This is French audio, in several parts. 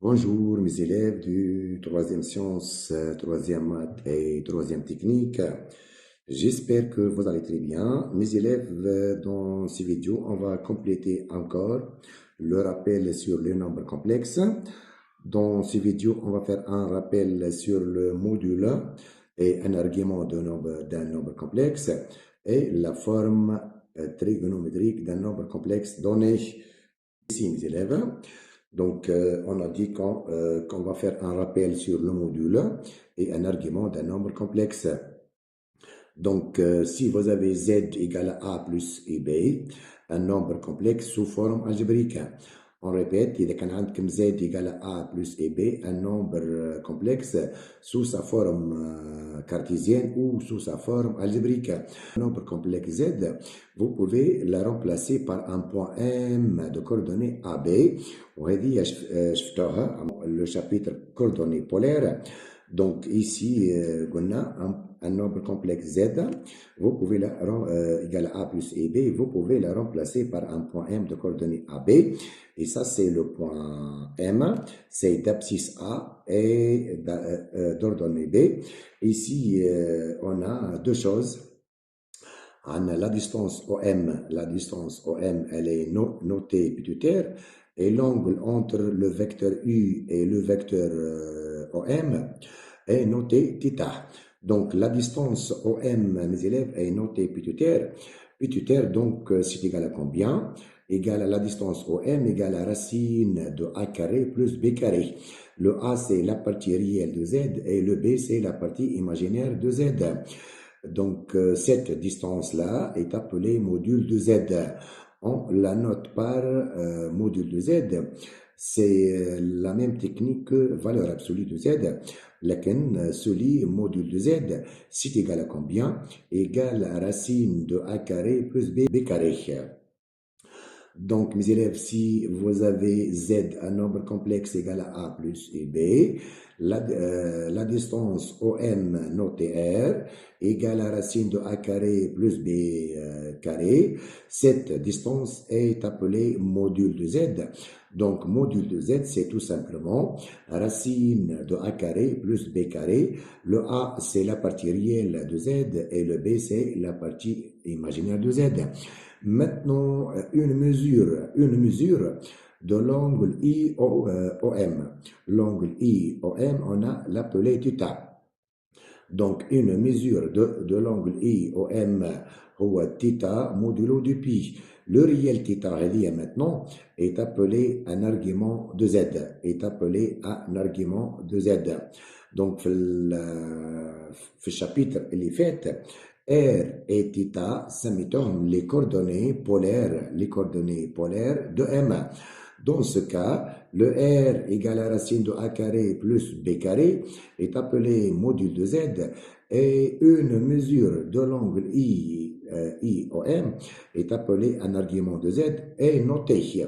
Bonjour mes élèves du troisième sciences, troisième maths et troisième technique. J'espère que vous allez très bien. Mes élèves, dans ces vidéos, on va compléter encore le rappel sur les nombres complexes. Dans ces vidéos, on va faire un rappel sur le module et un argument d'un nombre complexe et la forme trigonométrique d'un nombre complexe donné ici, mes élèves. Donc, on a dit qu'on va faire un rappel sur le module et un argument d'un nombre complexe. Donc, si vous avez z égale à a plus b, un nombre complexe sous forme algébrique. On répète, إذا كان عندكم z égale à a plus b, un nombre complexe sous sa forme cartésienne ou sous sa forme algébrique. Un nombre complexe z, vous pouvez la remplacer par un point M de coordonnées AB. وهذه شفتوها le chapitre coordonnées polaires. Donc ici, on a un nombre complexe z, vous pouvez égal à a plus et b, vous pouvez la remplacer par un point M de coordonnées AB. Et ça, c'est le point M, c'est d'abscisse A et d'ordonnée B. Ici, on a deux choses. On a la distance OM, elle est notée pituitaire, et l'angle entre le vecteur U et le vecteur OM est noté θ. Donc, la distance OM, mes élèves, est notée pituitaire. Pituitaire, donc, c'est égal à combien? Égal à la distance OM égale à racine de A carré plus B carré. Le A, c'est la partie réelle de Z et le B, c'est la partie imaginaire de Z. Donc, cette distance-là est appelée module de Z. On la note par module de Z. C'est la même technique que valeur absolue de Z. Laquelle celui module de Z, c'est égal à combien? Égal à racine de A carré plus B carré. Donc, mes élèves, si vous avez Z, un nombre complexe égal à A plus et B, la distance OM notée R égale à racine de A carré plus B carré. Cette distance est appelée module de Z. Donc, module de Z, c'est tout simplement racine de A carré plus B carré. Le A, c'est la partie réelle de Z et le B, c'est la partie imaginaire de Z. Maintenant, une mesure de l'angle IOM. L'angle IOM, on a l'appelé θ. Donc, une mesure de l'angle IOM, θ modulo du pi. Le réel θ maintenant est appelé un argument de Z. Donc, في الشابتر اللي فات R et θ سميتهم les coordonnées polaires de M. Dans ce cas, le R égale à racine de A carré plus B carré est appelé module de Z et une mesure de l'angle IOM est appelée un argument de Z et noté.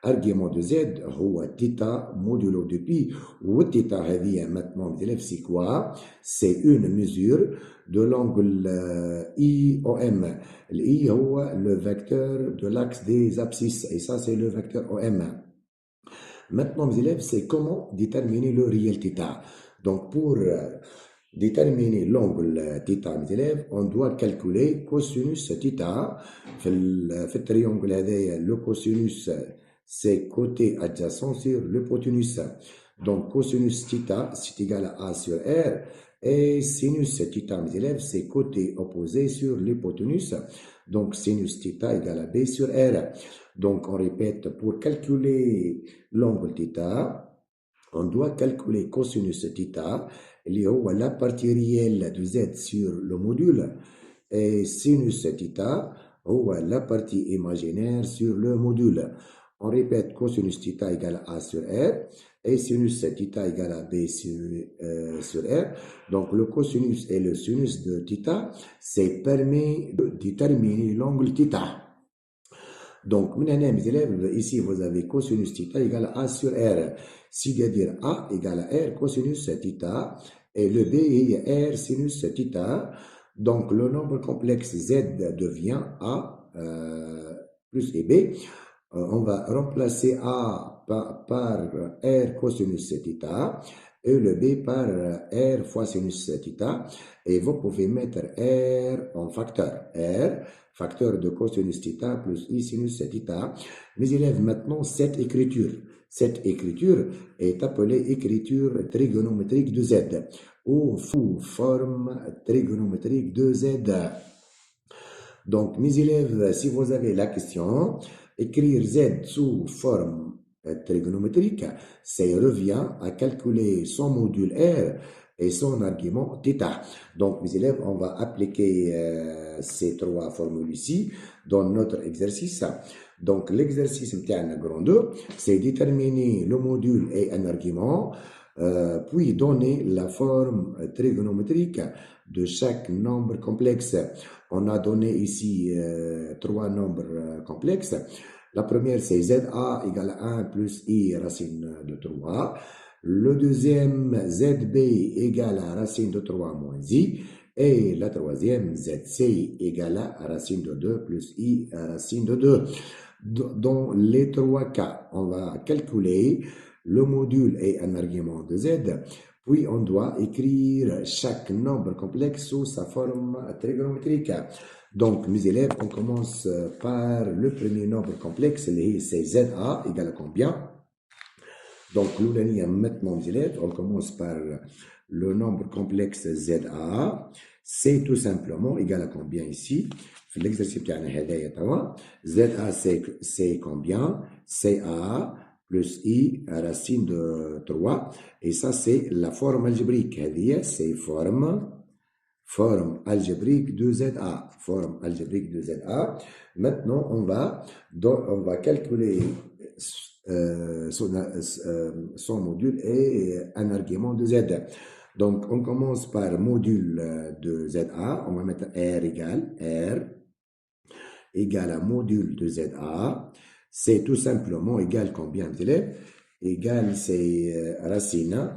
Argument de Z هو θ modulo de pi. والθ هذه maintenant mes élèves c'est quoi? C'est une mesure de l'angle IOM. L'I هو le vecteur de l'axe des abscisses et ça c'est le vecteur OM. Maintenant mes élèves, c'est comment déterminer le réel θ. Donc pour déterminer l'angle θ mes élèves, on doit calculer cosinus θ. في التريونغل هذايا le cosinus c'est côté adjacent sur l'hypoténuse. Donc, cosinus θ, c'est égal à A sur R. Et sinus θ, mes élèves, c'est côté opposé sur l'hypoténuse. Donc, sinus θ égale à B sur R. Donc, on répète, pour calculer l'angle θ, on doit calculer cosinus θ, il y a la partie réelle de Z sur le module. Et sinus θ, la partie imaginaire sur le module. On répète cosinus θ égale à A sur R et sinus θ égale à B sur R. Donc, le cosinus et le sinus de θ, c'est permis de déterminer l'angle θ. Donc, mes élèves, ici, vous avez cosinus θ égale à A sur R. C'est-à-dire A égale à R cosinus θ et le B est R sinus θ. Donc, le nombre complexe Z devient A plus et B. On va remplacer A par R cosinus θ et le B par R fois sinus θ. Et vous pouvez mettre R en facteur. R, facteur de cosinus θ plus I sinus θ. Mes élèves, maintenant, cette écriture. Cette écriture est appelée écriture trigonométrique de Z ou forme trigonométrique de Z. Donc, mes élèves, si vous avez la question, écrire Z sous forme trigonométrique, ça revient à calculer son module R et son argument θ. Donc, mes élèves, on va appliquer ces trois formules ici dans notre exercice. Donc, l'exercice grand 2, c'est déterminer le module et un argument, puis donner la forme trigonométrique de chaque nombre complexe. On a donné ici trois nombres complexes. La première, c'est ZA égale 1 plus I racine de 3. Le deuxième, ZB égale à racine de 3 moins I. Et la troisième, ZC égale à racine de 2 plus I racine de 2. Dans les trois cas, on va calculer le module et un argument de Z. Puis, on doit écrire chaque nombre complexe sous sa forme trigonométrique. Donc, mes élèves, on commence par le premier nombre complexe, c'est ZA égale à combien? Donc, maintenant, mes élèves, on commence par le nombre complexe ZA. C'est tout simplement égal à combien ici? L'exercice ZA, c'est combien? CA plus I racine de 3. Et ça, c'est la forme algébrique. C'est forme algébrique de ZA. Forme algébrique de ZA. Maintenant, on va calculer son module et un argument de Z. Donc, on commence par module de ZA. On va mettre R égale à module de ZA. C'est tout simplement égal combien d'élèves? Égal, c'est racine.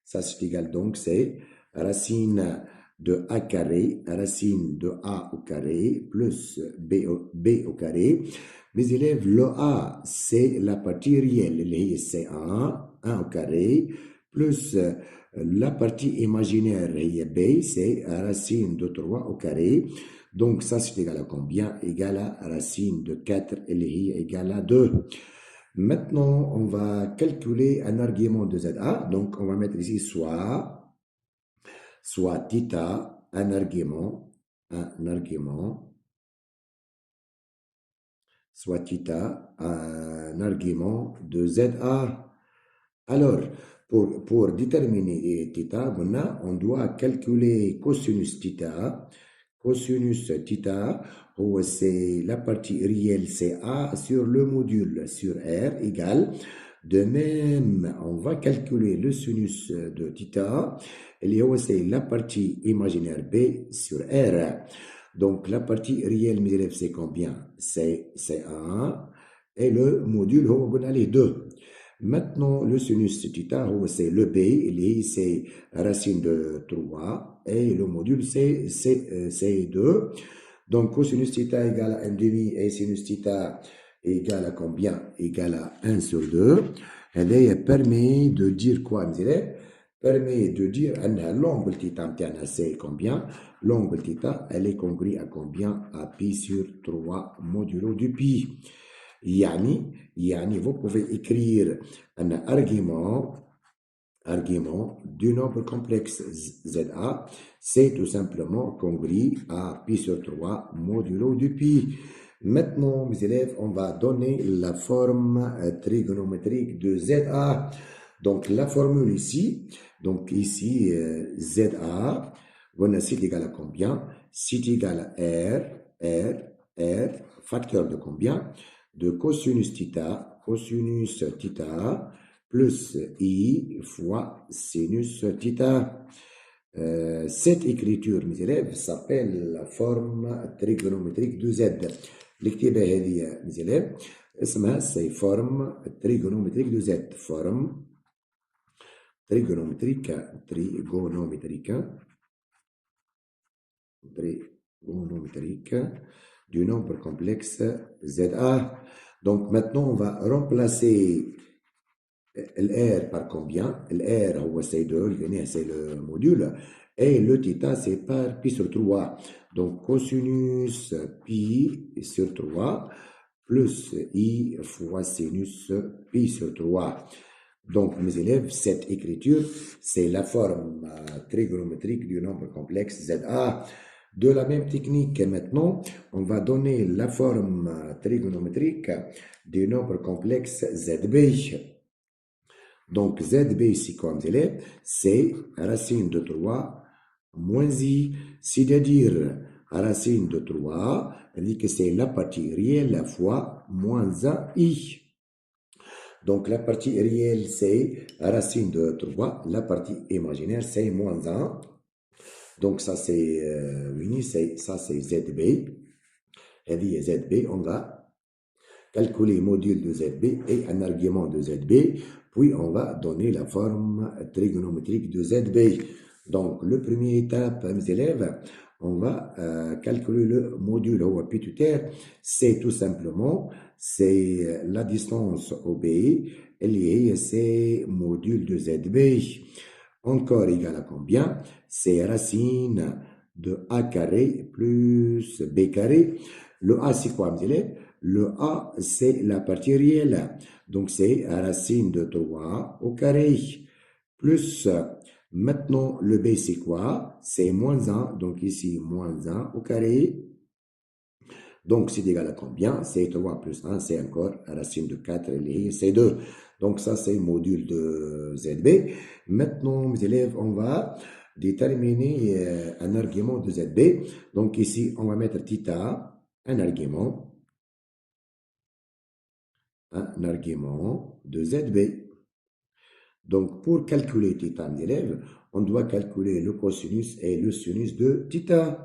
Ça, c'est égal, donc, c'est racine de A carré, racine de A au carré, plus B au carré. Mes élèves, le A, c'est la partie réelle, c'est 1 au carré, plus la partie imaginaire, B, c'est racine de 3 au carré. Donc, ça, c'est égal à combien? Égal à racine de 4, égale à 2. Maintenant, on va calculer un argument de ZA. Donc, on va mettre ici soit θ, un argument, soit θ, un argument de ZA. Alors, pour déterminer θ, on doit calculer cosinus θ. Cosinus θ, c'est la partie réelle, c'est A sur le module, sur R, égale. De même, on va calculer le sinus de θ. C'est la partie imaginaire B sur R. Donc, la partie réelle, mes élèves, c'est combien? C'est 1. Et le module, on a les deux. Maintenant, le sinus θ, c'est le B, c'est racine de 3, et le module, c'est 2. Donc, cosinus θ égale à 1 demi, et sinus θ égale à combien? Égale à 1 sur 2. Elle permet de dire quoi, mes élèves? Permet de dire l'angle θ, c'est combien? L'angle θ, elle est congrue à combien? À pi sur 3 modulo du pi. Yani, vous pouvez écrire un argument du nombre complexe ZA, c'est tout simplement congru à pi sur 3 modulo du pi. Maintenant, mes élèves, on va donner la forme trigonométrique de ZA. Donc, la formule ici, ZA, c'est égal à combien? C'est égal à R, facteur de combien? De cosinus θ, plus I fois sinus θ. Cette écriture, mes élèves, s'appelle la forme trigonométrique de Z. l'écriture هذه mes élèves اسمها c'est forme trigonométrique de Z. Forme trigonométrique du nombre complexe ZA. Donc maintenant, on va remplacer R par combien? R, c'est 2, c'est le module. Et le θ, c'est par pi sur 3. Donc, cosinus pi sur 3 plus i fois sinus pi sur 3. Donc, mes élèves, cette écriture, c'est la forme trigonométrique du nombre complexe ZA. De la même technique, maintenant, on va donner la forme trigonométrique du nombre complexe ZB. Donc, ZB ici, comme mes élèves, c'est racine de 3 moins i, c'est-à-dire racine de 3, dit que c'est la partie réelle fois moins 1 i. Donc, la partie réelle, c'est racine de 3. La partie imaginaire, c'est moins 1. Donc, ça, c'est ça, c'est ZB. Et dit ZB, on va calculer module de ZB et un argument de ZB. Puis, on va donner la forme trigonométrique de ZB. Donc, le premier étape, mes élèves, on va calculer le module au pituitaire. C'est tout simplement, c'est la distance OB liée à ces modules de ZB. Encore égal à combien? C'est racine de A carré plus B carré. Le A, c'est quoi, mes élèves? Le A, c'est la partie réelle. Donc, c'est racine de 3 au carré. Plus, maintenant, le B, c'est quoi? C'est moins 1. Donc, ici, moins 1 au carré. Donc, c'est égal à combien? C'est 3 plus 1, c'est encore racine de 4, c'est 2. Donc, ça, c'est le module de ZB. Maintenant, mes élèves, on va déterminer un argument de ZB. Donc, ici, on va mettre θ, un argument de ZB. Donc, pour calculer θ, mes élèves, on doit calculer le cosinus et le sinus de θ.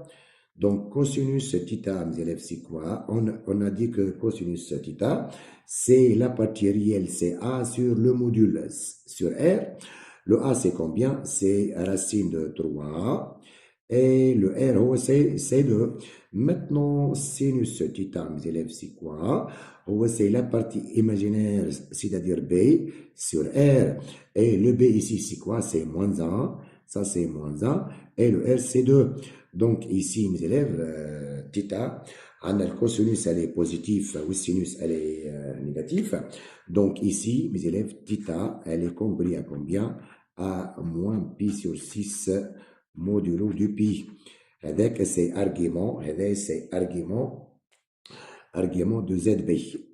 Donc, cosinus θ, mes élèves, c'est quoi? On a dit que cosinus θ, c'est la partie réelle, c'est A sur le module sur R. Le A, c'est combien? C'est racine de 3. Et le R, c'est 2. Maintenant, sinus θ, mes élèves, c'est quoi? C'est la partie imaginaire, c'est-à-dire B sur R. Et le B ici, c'est quoi? C'est moins 1. Ça, c'est moins 1. Et le R, c'est 2. Donc, ici, mes élèves, θ, le cosinus, elle est positif, ou sinus, elle est négatif. Donc, ici, mes élèves, θ, elle est comprise à combien? À moins pi sur 6 modulo de pi. Avec ces arguments, argument de ZB.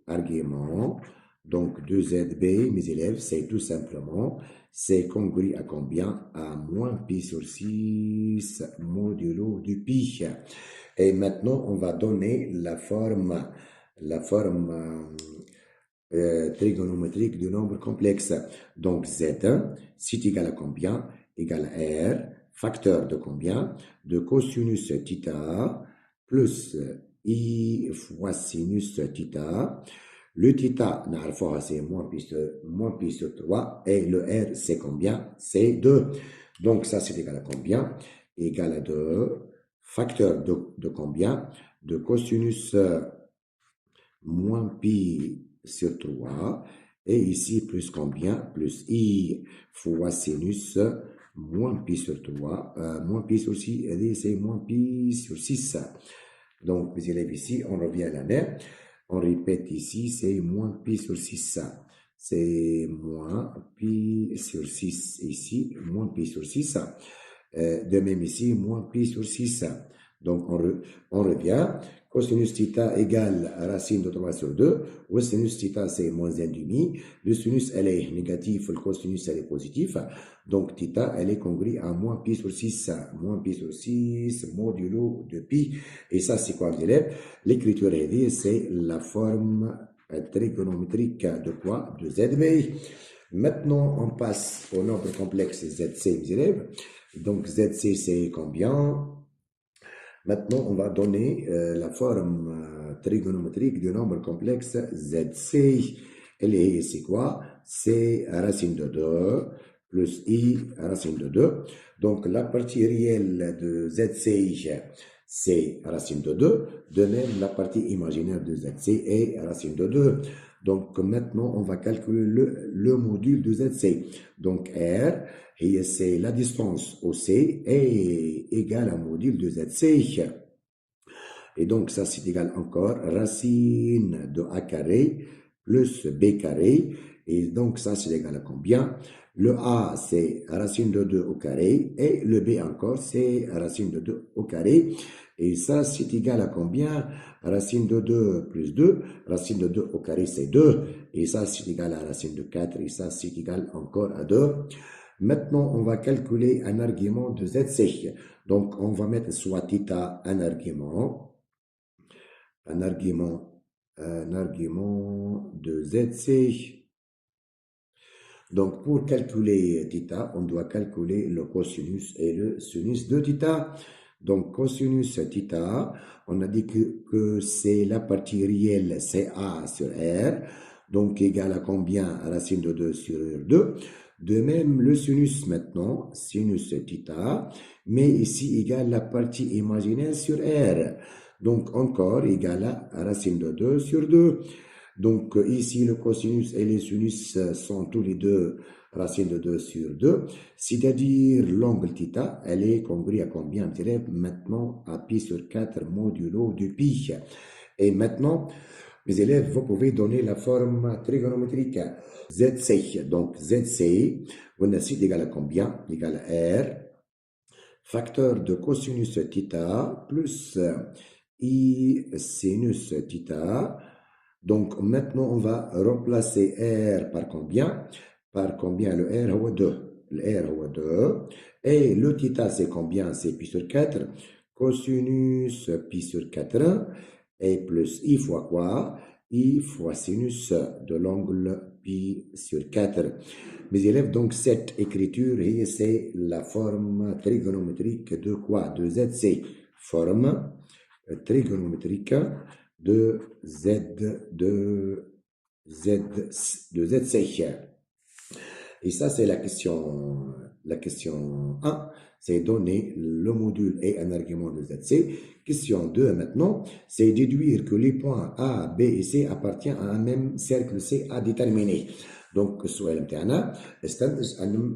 Argument, donc de ZB, mes élèves, c'est tout simplement, c'est congru à combien? À moins pi sur 6 modulo du pi. Et maintenant, on va donner la forme trigonométrique du nombre complexe. Donc, Z1, c'est égal à combien? Égal à R, facteur de combien? De cosinus θ plus I fois sinus θ. Le θ, c'est moins pi sur 3. Et le R, c'est combien? C'est 2. Donc, ça, c'est égal à combien? Égal à 2. Facteur de combien? De cosinus moins pi sur 3. Et ici, plus combien? Plus I fois sinus moins pi sur 3. Moins pi sur 6, c'est moins pi sur 6. Donc, mes élèves, ici, on revient à l'année. On répète ici, c'est moins pi sur 6. C'est moins pi sur 6 ici, moins pi sur 6. De même ici, moins pi sur 6. Donc, on revient. Cosinus θ égale racine de 3 sur 2. Le sinus θ, c'est moins 1,5. Le sinus, elle est négatif. Le cosinus, elle est positif. Donc, θ, elle est congrue à moins pi sur 6. Moins pi sur 6, modulo de pi. Et ça, c'est quoi, mes élèves? L'écriture est c'est la forme trigonométrique de quoi? De ZB. Maintenant, on passe au nombre complexe ZC, mes élèves. Donc, ZC, c'est combien? Maintenant, on va donner la forme trigonométrique du nombre complexe ZC. Et c'est quoi? C'est racine de 2 plus I racine de 2. Donc, la partie réelle de ZC, c'est racine de 2. De même, la partie imaginaire de ZC est racine de 2. Donc maintenant, on va calculer le module de ZC. Donc R, et c'est la distance OC, est égale à module de ZC. Et donc ça, c'est égal encore racine de A carré plus B carré. Et donc ça, c'est égal à combien? Le A, c'est racine de 2 au carré. Et le B encore, c'est racine de 2 au carré. Et ça, c'est égal à combien? Racine de 2 plus 2. Racine de 2 au carré, c'est 2. Et ça, c'est égal à racine de 4. Et ça, c'est égal encore à 2. Maintenant, on va calculer un argument de ZC. Donc, on va mettre soit θ un argument de ZC. Donc, pour calculer θ, on doit calculer le cosinus et le sinus de θ. Donc, cosinus θ, on a dit que c'est la partie réelle CA sur R, donc égal à combien? Racine de 2 sur 2. De même, le sinus maintenant, sinus θ, mais ici égal la partie imaginaire sur R. Donc, encore égal à racine de 2 sur 2. Donc, ici, le cosinus et les sinus sont tous les deux racine de 2 sur 2. C'est-à-dire, l'angle θ, elle est congrue à combien? On dirait maintenant à pi sur 4 modulo de pi. Et maintenant, mes élèves, vous pouvez donner la forme trigonométrique ZC. Donc, ZC, on a c'est égal à combien? Égal à R, facteur de cosinus θ plus I sinus θ. Donc, maintenant, on va remplacer R par combien? Par combien? Le R est 2. Le R est 2. Et le θ, c'est combien? C'est pi sur 4. Cosinus pi sur 4. Et plus I fois quoi? I fois sinus de l'angle pi sur 4. Mes élèves, donc cette écriture, c'est la forme trigonométrique de quoi? De ZC. Forme trigonométrique de ZC. Et ça, c'est la question 1. C'est donner le module et un argument de ZC. Question 2 maintenant, c'est déduire que les points A, B et C appartiennent à un même cercle C à déterminer. Donc,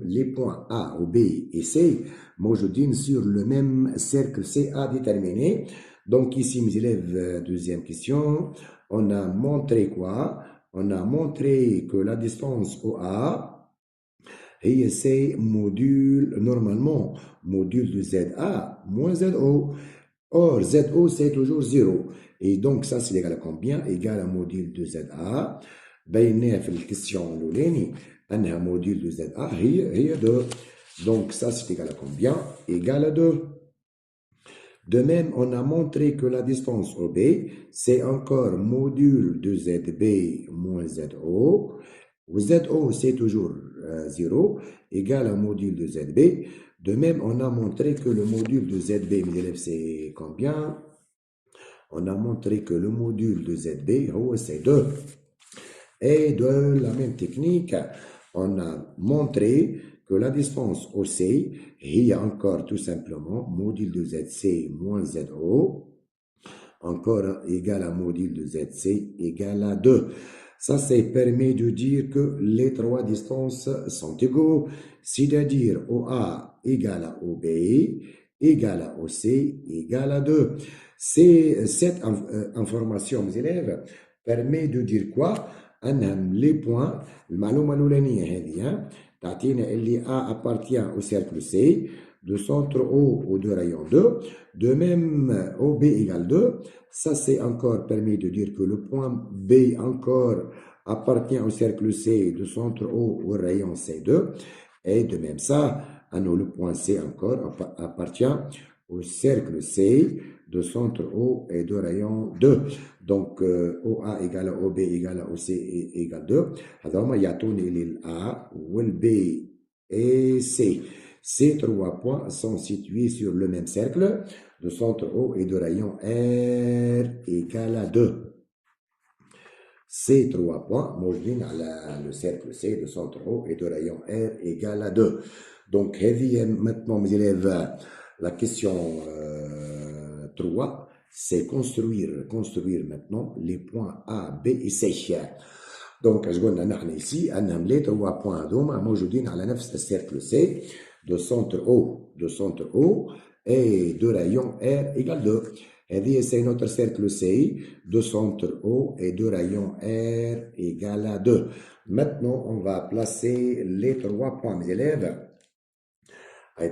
les points A, B et C موجودين sur le même cercle C à déterminer. Donc, ici, mes élèves, deuxième question, on a montré quoi? On a montré que la distance OA, et c'est module, normalement, module de ZA moins ZO. Or, ZO, c'est toujours 0. Et donc, ça, c'est égal à combien? Égal à module de ZA. بيناه في الكسيون الأولاني أنها module de ZA هي 2. Donc, ça, c'est égal à combien? Égal à 2. De même, on a montré que la distance OB, c'est encore module de ZB moins ZO. ZO, c'est toujours 0, égal à module de ZB. De même, on a montré que le module de ZB, mes élèves, c'est combien? On a montré que le module de ZB, c'est 2. Et de la même technique, on a montré que la distance OC, il y a encore tout simplement module de ZC moins ZO, encore égal à module de ZC égal à 2. Ça, c'est permet de dire que les trois distances sont égaux, c'est-à-dire OA égale à OB, égale à OC, égale à 2. Cette information, mes élèves, permet de dire quoi? أنهم les points المعلومة الأولانية هذه تعطينا اللي A appartient au cercle C, de centre O aux deux rayons 2. De même, OB égale 2. Ça, c'est encore permis de dire que le point B encore appartient au cercle C, de centre O au rayon C2. Et de même ça, le point C encore appartient au cercle C, de centre O et de rayon 2. Donc, OA égale à OB égale à OC égale 2. Alors, il y a les A, le B et C. Ces trois points sont situés sur le même cercle, de centre O et de rayon R égale à 2. Ces trois points موجودين على le cercle C de centre O et de rayon R égale à 2. Donc, maintenant, mes élèves, la question 3, c'est construire maintenant les points A, B et C. دونك اش قلنا نحن ici انهم لي 3 بوان هذوما موجودين على نفس السيركل سي دو سونتر او et de rayon R égale 2. هذه c'est notre cercle C de centre O et de rayon R égale à 2. Maintenant, on va placer les 3 points, mes élèves.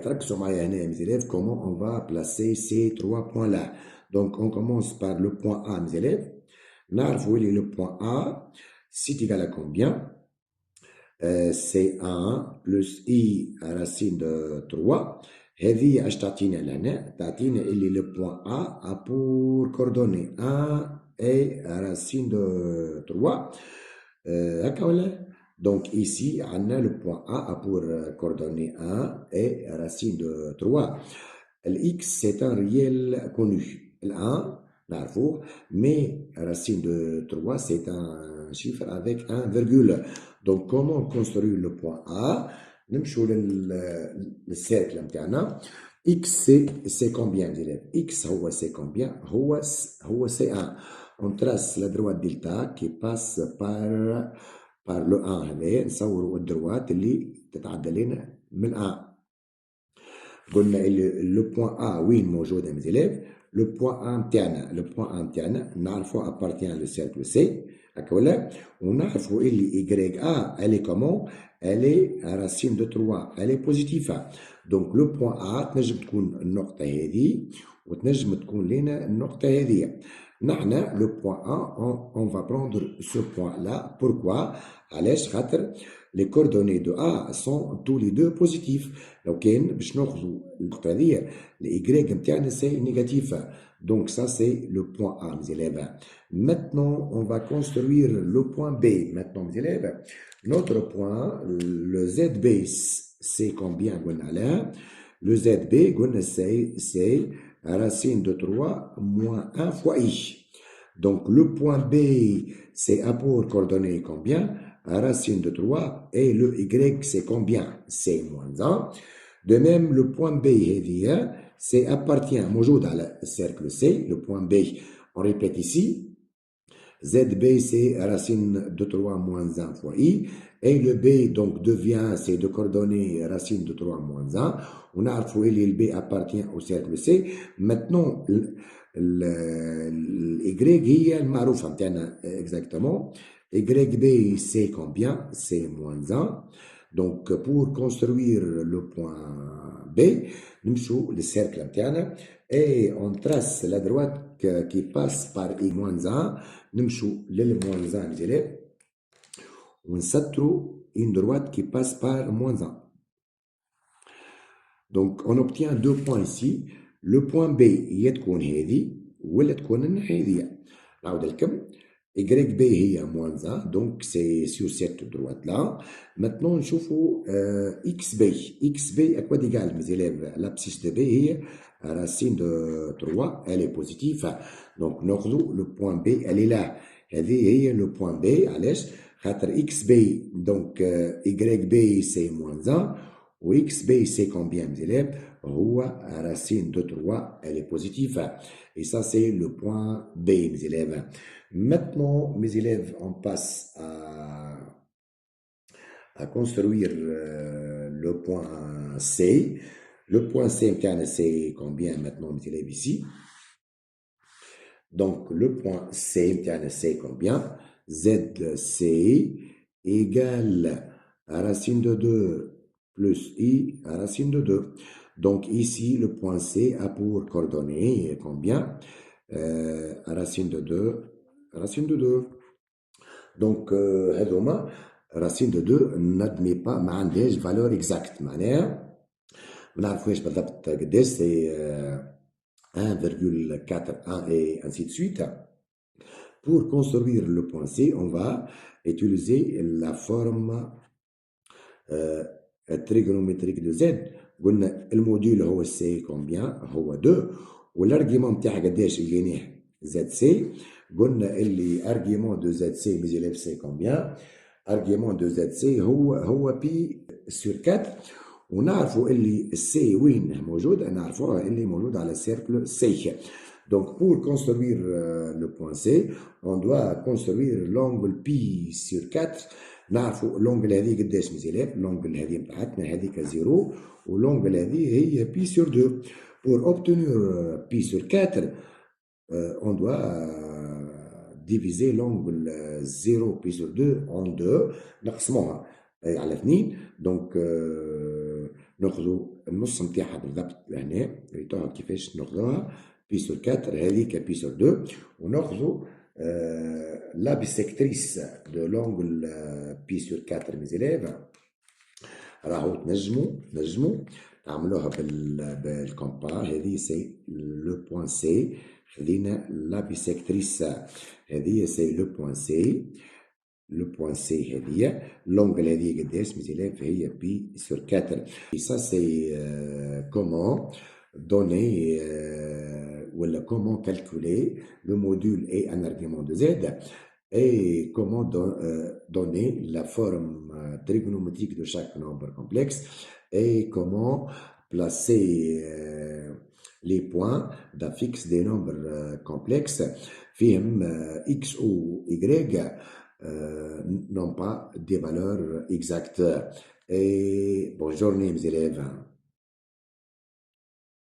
تركزوا معايا هنا mes élèves comment on va placer ces 3 points là. Donc on commence par le point A, mes élèves. نعرفوا اللي le point A c'est égal à combien? C'est 1 plus I racine de 3. هذه اش تعطينا لهنا؟ تعطينا اللي le point A a pour coordonnée 1 et racine de 3. هكا ولا؟ Donc ici, on a le point A pour coordonnée 1 et racine de 3. X, c'est un réel connu. Le 1, نعرفوه, mais racine de 3, c'est un chiffre avec un virgule. Donc, comment construire le point A? نمشوا للcercle متاعنا. X, c'est combien, élèves? X, c'est combien? c'est 1. On trace la droite delta qui passe par le 1 هذايا نصوروا الدروات اللي تتعدى لنا من 1. قلنا لو بوان A وين موجود يا مزيليف؟ لو بوان A نتاعنا نعرفوا ابارتيان لو سيركل سي هكا ولا؟ ونعرفوا اللي Y A elle est comment؟ elle est racine de 3 elle est positive. دونك لو بوان A تنجم تكون النقطة هذه وتنجم تكون لنا النقطة هذه. نحن le point A, on va prendre ce point-là. Pourquoi? علاش خاطر les coordonnées de A sont tous les deux positifs. لو كان باش ناخذوا النقطة هذه les Y نتاعنا c'est négatif. Donc ça c'est le point A, mes élèves. Maintenant, on va construire le point B. Maintenant, mes élèves, notre point, le ZB, c'est combien قلنا là? Le ZB قلنا c'est racine de 3 moins 1 fois I. Donc, le point B, c'est A pour coordonner combien? Racine de 3. Et le Y, c'est combien? C'est moins 1. De même, le point B, c'est appartient, موجود على cercle C, le point B. On répète ici. ZB, c'est racine de 3 moins 1 fois I. Et le B, donc, devient, c'est de coordonner racine de 3 moins 1. On a trouvé que le B appartient au cercle C. Maintenant, le Y هي المعروفة نتاعنا exactement. YB, c'est combien? C'est moins 1. Donc, pour construire le point B, nous sommes le cercle نتاعنا et on trace la droite qui passe par I moins 1. نمشوا للموان 1 les élèves ونسطروا une droite qui passe par moins 1. Donc on obtient deux points ici. Le point B هي تكون هذه ولا تكون الناحية هذه. نعاود لكم YB هي moins 1 donc c'est sur cette droite là. Maintenant نشوفوا XB à quoi d'égal mes élèves? L'abscisse de B هي racine de 3 elle est positive. Donc ناخذوا le point B elle est là. هذه هي le point B علاش؟ خاطر XB donc YB c'est moins 1 و XB c'est combien mes élèves? هو racine de 3 elle est positive. Et ça c'est le point B mes élèves. Maintenant mes élèves on passe à construire le point C. Le point C c'est combien maintenant mes élèves ici? Donc le point C c'est combien? ZC égale à racine de 2 plus I à racine de 2. Donc ici le point C a pour coordonnées combien? À racine de 2. Racine de 2. Donc هذوما racine de 2 n'admet pas ما عندهاش valeur exacte معناها ما نعرفوش بالضبط قداش سي 1,41 et ainsi de suite. Pour construire le point C, on va utiliser la forme trigonométrique de Z. قلنا الموديل هو C combien؟ هو 2 والارجيومون نتاعها قداش لقيناه ZC. قلنا اللي argument de ZC mes élèves c'est combien? Argument de ZC هو بي sur 4 ونعرفوا اللي C وين موجود؟ نعرفوها اللي موجود على السيركل C. Donc, pour construire le point C, on doit construire l'angle pi sur 4. نعرفوا l'angle هذه قداش mes élèves. L'angle هذه بتاعتنا هذيك 0 والangle هذه هي pi sur 2. Pour obtenir pi sur 4, on doit diviser l'angle 0 pi sur 2 en 2 نقسموها على 2. دونك ناخذوا النص نتاعها بالضبط لهنا تقعد كيفاش ناخذوها بي سور 4 هذيك بي سور 2 وناخذوا لا بيسكتريس دو لونغل بي سور 4 مي زيليف. راهو تنجموا تعملوها بالكومبا. هذه سي لو بوان سي. خلينا لا بيسكتريس هذه سي لو بوان سي. لو بوان سي هذه لونغل هذه قداش مي زيليف هي بي سور 4. سا سي كومون دوني ولا comment calculer le module et un argument de z et comment donner la forme trigonométrique de chaque nombre complexe et comment placer les points d'un fixe des nombres complexes فيهم x ou y n'ont pas des valeurs exactes. Et bonne journée mes élèves.